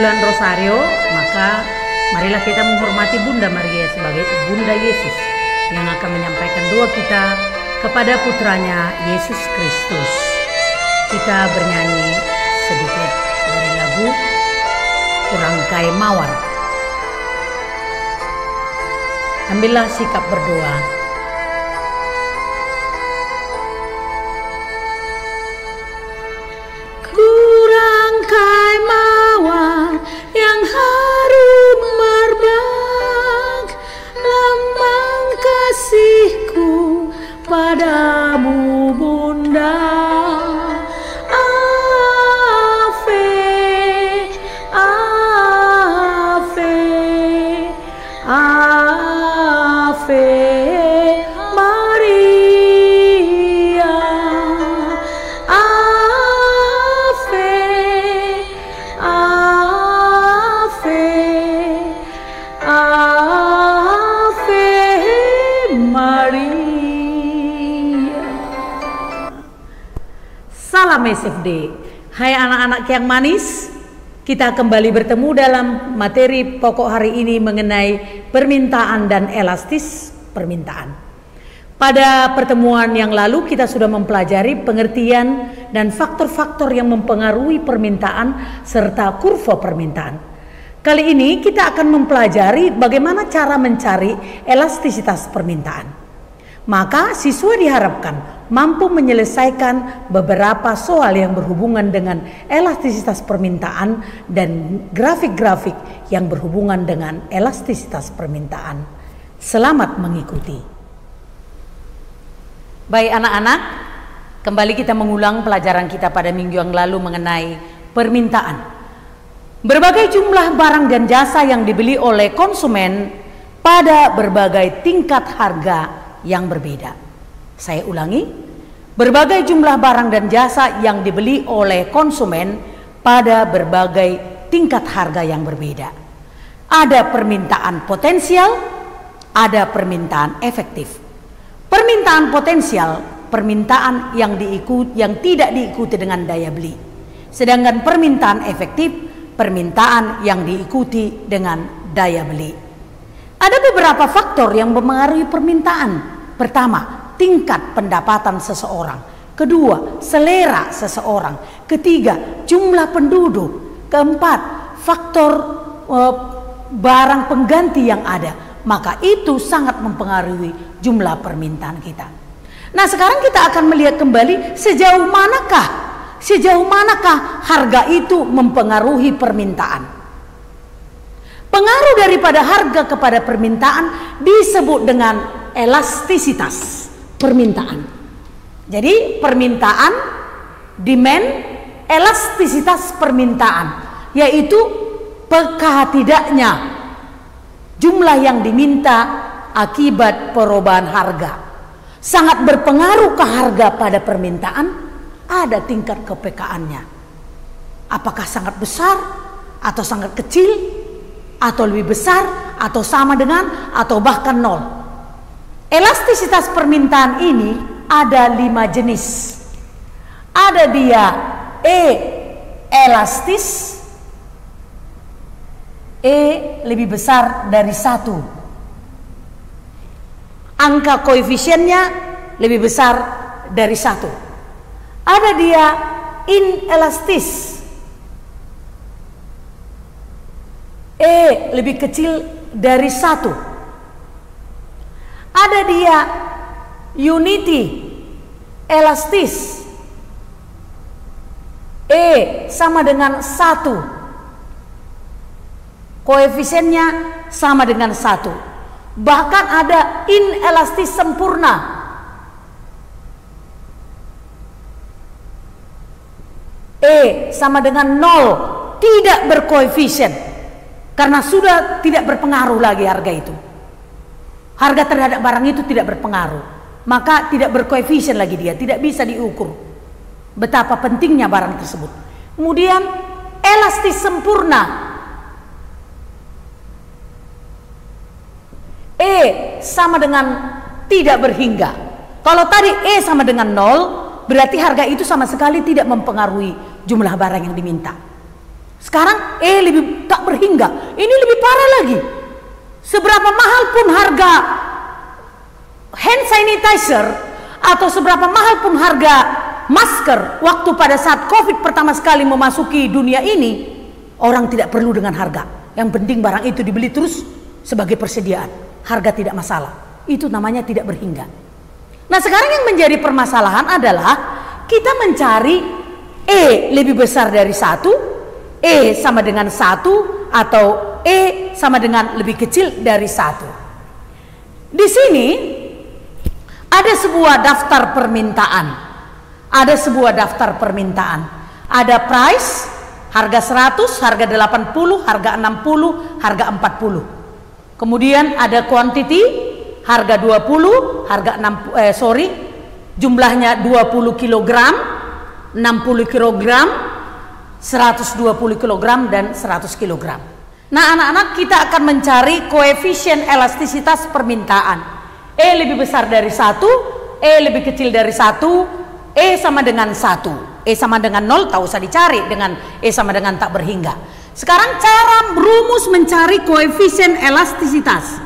bulan Rosario, maka marilah kita menghormati Bunda Maria sebagai Bunda Yesus yang akan menyampaikan doa kita kepada putranya Yesus Kristus. Kita bernyanyi sedikit dari lagu Urangkai Mawar. Ambillah sikap berdoa. Urangkai mawar yang harum merbak, lambang kasihku padamu Bunda. Ave, Ave, Ave Maria. Ave, Ave, Ave Maria. Salam SFD. Hai anak-anak yang manis, kita kembali bertemu dalam materi pokok hari ini mengenai permintaan dan elastis permintaan. Pada pertemuan yang lalu kita sudah mempelajari pengertian dan faktor-faktor yang mempengaruhi permintaan serta kurva permintaan. Kali ini kita akan mempelajari bagaimana cara mencari elastisitas permintaan. Maka siswa diharapkan mampu menyelesaikan beberapa soal yang berhubungan dengan elastisitas permintaan dan grafik-grafik yang berhubungan dengan elastisitas permintaan. Selamat mengikuti. Baik anak-anak, kembali kita mengulang pelajaran kita pada minggu yang lalu mengenai permintaan. Berbagai jumlah barang dan jasa yang dibeli oleh konsumen pada berbagai tingkat harga yang berbeda. Saya ulangi, berbagai jumlah barang dan jasa yang dibeli oleh konsumen pada berbagai tingkat harga yang berbeda. Ada permintaan potensial, ada permintaan efektif. Permintaan potensial, permintaan yang tidak diikuti dengan daya beli. Sedangkan permintaan efektif, permintaan yang diikuti dengan daya beli. Ada beberapa faktor yang mempengaruhi permintaan. Pertama, tingkat pendapatan seseorang. Kedua, selera seseorang. Ketiga, jumlah penduduk. Keempat, faktor barang pengganti yang ada. Maka itu sangat mempengaruhi jumlah permintaan kita. Nah, sekarang kita akan melihat kembali sejauh manakah harga itu mempengaruhi permintaan. Pengaruh daripada harga kepada permintaan disebut dengan elastisitas permintaan. Jadi permintaan, demand, elastisitas permintaan, yaitu apakah tidaknya jumlah yang diminta akibat perubahan harga. Sangat berpengaruh ke harga pada permintaan, ada tingkat kepekaannya. Apakah sangat besar atau sangat kecil, atau lebih besar atau sama dengan atau bahkan nol. Elastisitas permintaan ini ada 5 jenis. Ada dia elastis, lebih besar dari 1. Angka koefisiennya lebih besar dari 1. Ada dia inelastis, lebih kecil dari 1. Ada dia unity elastis, sama dengan 1. Koefisiennya sama dengan 1. Bahkan ada inelastis sempurna, sama dengan 0, tidak berkoefisien, karena sudah tidak berpengaruh lagi harga itu. Harga terhadap barang itu tidak berpengaruh, maka tidak berkoefisien lagi dia, tidak bisa diukur betapa pentingnya barang tersebut. Kemudian elastis sempurna, sama dengan tidak berhingga. Kalau tadi sama dengan 0, berarti harga itu sama sekali tidak mempengaruhi jumlah barang yang diminta. Sekarang E lebih tak berhingga. Ini lebih parah lagi. Seberapa mahal pun harga hand sanitizer atau seberapa mahal pun harga masker waktu pada saat COVID pertama sekali memasuki dunia ini, orang tidak perlu dengan harga. Yang penting barang itu dibeli terus sebagai persediaan. Harga tidak masalah. Itu namanya tidak berhingga. Nah, sekarang yang menjadi permasalahan adalah kita mencari E lebih besar dari 1, E sama dengan 1, atau E sama dengan lebih kecil dari 1. Di sini ada sebuah daftar permintaan. Ada sebuah daftar permintaan. Ada price, harga 100, harga 80, harga 60, harga 40. Kemudian ada quantity, harga 20, harga jumlahnya 20 kg, 60 kg, 120 kg dan 100 kg. Nah, anak-anak, kita akan mencari koefisien elastisitas permintaan. E lebih besar dari 1, E lebih kecil dari 1, E sama dengan 1. E sama dengan 0 tak usah dicari, dengan E sama dengan tak berhingga. Sekarang cara rumus mencari koefisien elastisitas.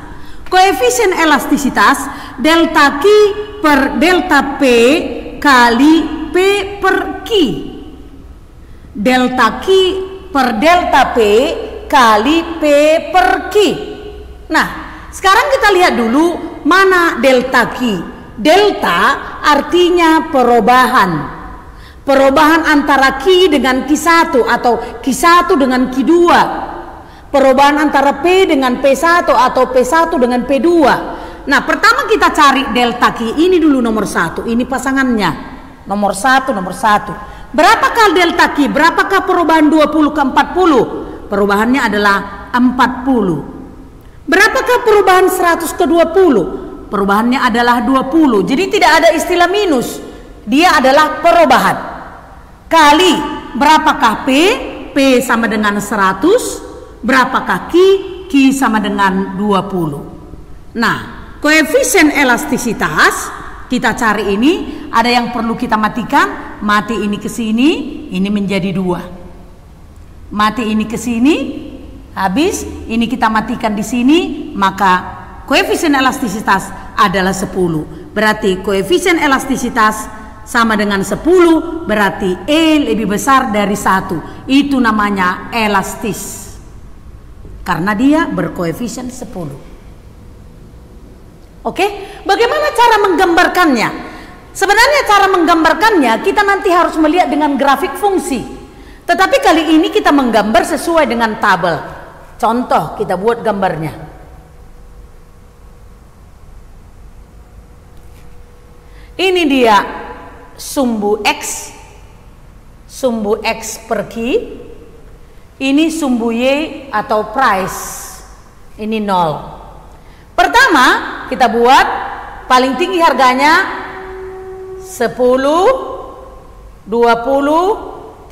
Koefisien elastisitas delta Q per delta P kali P per Q. Delta Q per delta P kali P per Q. Nah, sekarang kita lihat dulu mana delta Q. Delta artinya perubahan. Perubahan antara Q dengan Q1 atau Q1 dengan Q2. Perubahan antara P dengan P1 atau P1 dengan P2. Nah, pertama kita cari delta Q ini dulu nomor 1. Ini pasangannya. Nomor 1, nomor 1. Berapakah delta Q? Berapakah perubahan 20 ke 40? Perubahannya adalah 40. Berapakah perubahan 100 ke 20? Perubahannya adalah 20. Jadi tidak ada istilah minus. Dia adalah perubahan. Kali berapakah P? P sama dengan 100. Berapakah Q? Q sama dengan 20. Nah, koefisien elastisitas kita cari ini, ada yang perlu kita matikan. Mati ini ke sini, ini menjadi 2. Mati ini ke sini, habis ini kita matikan di sini, maka koefisien elastisitas adalah 10. Berarti koefisien elastisitas sama dengan 10, berarti E lebih besar dari 1. Itu namanya elastis. Karena dia berkoefisien 10. Oke, bagaimana cara menggambarkannya? Sebenarnya cara menggambarkannya kita nanti harus melihat dengan grafik fungsi. Tetapi kali ini kita menggambar sesuai dengan tabel. Contoh, kita buat gambarnya. Ini dia sumbu X. Sumbu X per Q. Ini sumbu Y atau price. Ini 0. Pertama, kita buat paling tinggi harganya 10, 20, 30,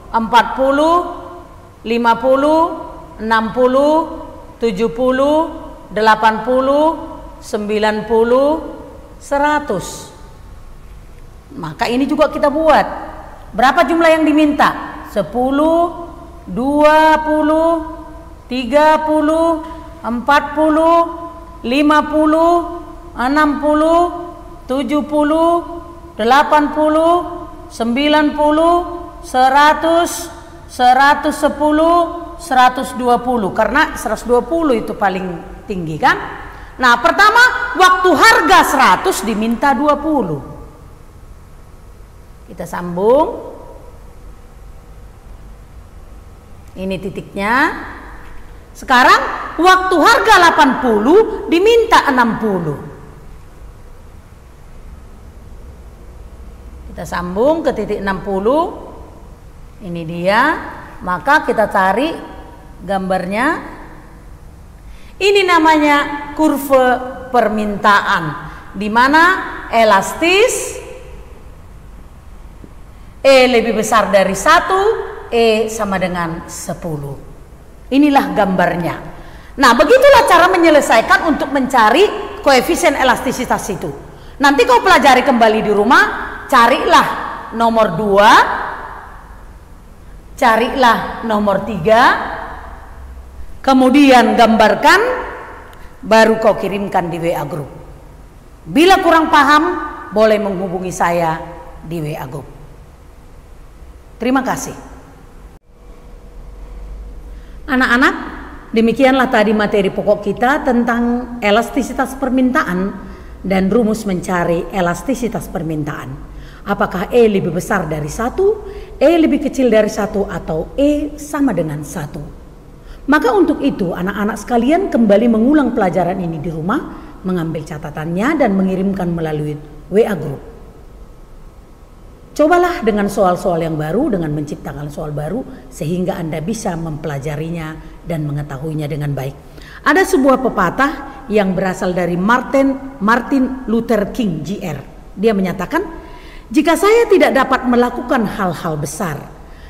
40, 50, 60, 70, 80, 90, 100. Maka ini juga kita buat. Berapa jumlah yang diminta? 10, 20, 30, 40, 50, 60, 70, 80, 90, 100, 120 karena 120 itu paling tinggi kan. Nah, pertama waktu harga 100 diminta 20. Kita sambung. Ini titiknya. Sekarang waktu harga 80 diminta 60. Kita sambung ke titik 60. Ini dia. Maka kita cari gambarnya. Ini namanya kurva permintaan, di mana elastis E lebih besar dari 1, E sama dengan 10. Inilah gambarnya. Nah, begitulah cara menyelesaikan untuk mencari koefisien elastisitas itu. Nanti kau pelajari kembali di rumah, carilah nomor 2, carilah nomor 3, kemudian gambarkan, baru kau kirimkan di WA Group. Bila kurang paham, boleh menghubungi saya di WA Group. Terima kasih. Anak-anak, demikianlah tadi materi pokok kita tentang elastisitas permintaan dan rumus mencari elastisitas permintaan. Apakah E lebih besar dari 1, E lebih kecil dari 1, atau E sama dengan 1. Maka untuk itu anak-anak sekalian kembali mengulang pelajaran ini di rumah, mengambil catatannya dan mengirimkan melalui WA Group. Cobalah dengan soal-soal yang baru, dengan menciptakan soal baru, sehingga Anda bisa mempelajarinya dan mengetahuinya dengan baik. Ada sebuah pepatah yang berasal dari Martin Luther King Jr. Dia menyatakan, jika saya tidak dapat melakukan hal-hal besar,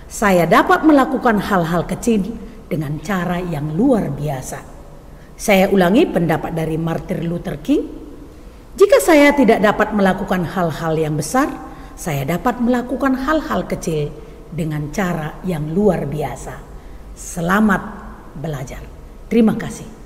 saya dapat melakukan hal-hal kecil dengan cara yang luar biasa. Saya ulangi pendapat dari Martin Luther King. Jika saya tidak dapat melakukan hal-hal yang besar, saya dapat melakukan hal-hal kecil dengan cara yang luar biasa. Selamat belajar. Terima kasih.